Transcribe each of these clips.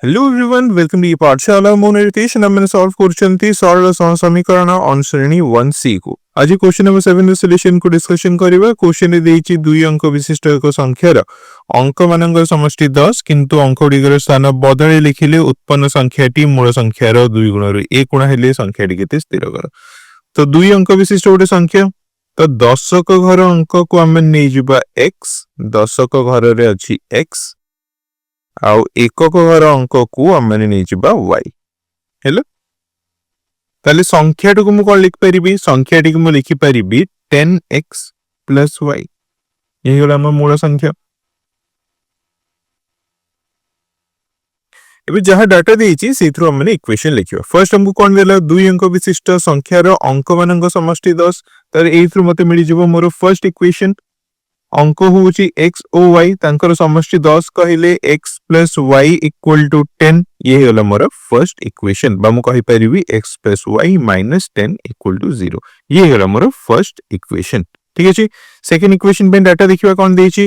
Hello everyone welcome to पाठशाला मो नितेश हमने सॉल्व करछंती सरल समीकरण ऑन श्रेणी 1C को आज क्वेश्चन नंबर 7 सॉल्यूशन को डिस्कशन करबा। क्वेश्चन रे देछि दुई अंक विशिष्ट एक संख्यार अंक मानकर समष्टि 10 किंतु अंक गुड़िकर स्थान बदले लिखिले उत्पन्न संख्याटी मूल संख्यार दुई गुण रु एक गुण हेले संख्याटी केते स्थिर कर। तो दुई अंक विशिष्ट गोटे संख्या तो 10 को घर अंक को हम नै जिबा x 10 को घर रे अछि x आउ एकक घर अंक को हमने नहीं जिबा y हेलो ताले संख्या को मु कोन लिख परिबी संख्या को मु लिखि परिबी 10x + y यही होला हम मूल संख्या। एबे जहा डाटा देछि सेथरो हमने इक्वेशन लिखियो। फर्स्ट हमको कोन देला दुई अंक विशिष्ट संख्यार अंक मानक समष्टि 10 तर एथरो मते मिलि जिवो मोर फर्स्ट इक्वेशन अंक होउची x ओ y तांकर समष्टि 10 कहिले x + y = 10 ये होला मोर फर्स्ट इक्वेशन बा मु कहि परिबी x + y - 10 = 0 ये होला मोर फर्स्ट इक्वेशन। ठीक अछि सेकंड इक्वेशन पे डाटा देखिबा कोन देछि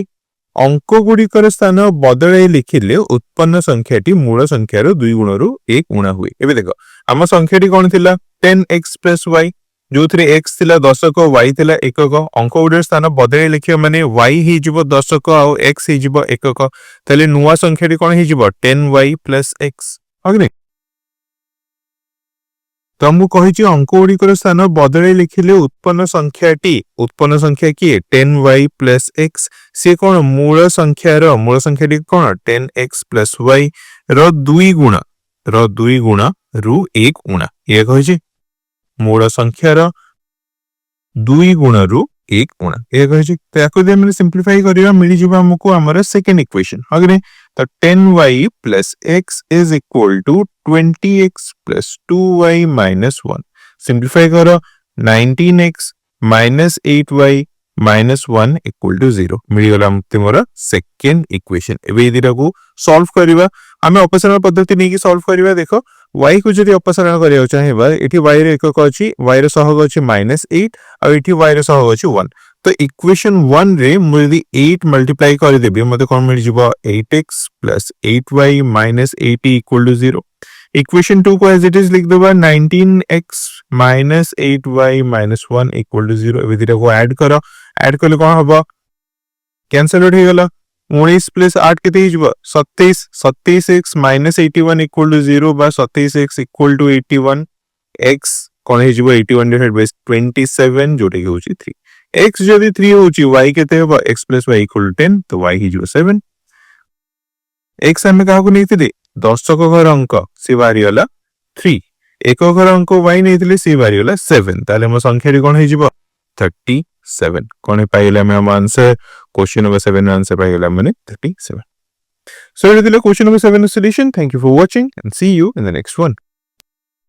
अंक गुडी कर स्थान बदलै लिखिले उत्पन्न संख्याटी मूल संख्यार दुई गुण रु एक गुणा हुए। एबे देखो हम संख्याटी कोन थिला 10x + y जो थरे x थिला 10 को y थिला एकक अंक गुडर स्थान बदलै लिखियो माने y हि जिवो 10 को आ x हि जिवो एकक तले नुवा संख्याटी कोन हि जिवो 10y + x अग्नि तो मु कहिछि अंक गुडीकर स्थान बदलै लिखिले उत्पन्न संख्या की 10y + x से कोन मूल संख्याटी कोन 10x + y रो दुई गुणा रु एक गुणा ये कहिछि मूल संख्यार दुई गुण रु एक गुण ये कहिछि तो याको दे हम सिंपलीफाई करिया मिलि जिबा हमको हमर सेकंड इक्वेशन अगने तो 10y + x = 20x + 2y - 1 simplify करो 19x - 8y - 1 = 0 मिलि गला हमर सेकंड इक्वेशन। एबे ए दिरा को सॉल्व करिवा हमें अपसरण पद्धति नै कि सॉल्व करिवा। देखो y को जदि अपसरण करिया चाहेबा एठी y रे एकक अछि y रे सहग अछि -8 आ एठी y रे सहग अछि 1 तो इक्वेशन 1 रे मु यदि 8 मल्टीप्लाई कर देबी मते कोन मिल जिवो 8x + 8y - 80 = 0। इक्वेशन 2 को एज इट इज लिख देबा 19x - 8y - 1 = 0। एबे दिरा को ऐड करले कोन हबो कैंसिल हो गेला 19 + 8 केते हि जिवो 27 27x - 81 = 0 बा 27x = 81 x कोन हि जिवो 81 / 27 जोटे के होची 3 x जदि 3 होची y केते हबो x + y = 10 तो y हि जिवो 7 x हमें काहा को नैथिले 10 को घर अंक से बारी वाला 3 एक घर अंक y नैथिले से बारी वाला 7 ताले हम संख्या रे कोन हि जिवो 37 कोन पाइले हम आंसर क्वेश्चन नंबर 7 आंसर पाइले माने 37। So, this is the question number 7 solution. Thank you for watching and see you in the next one.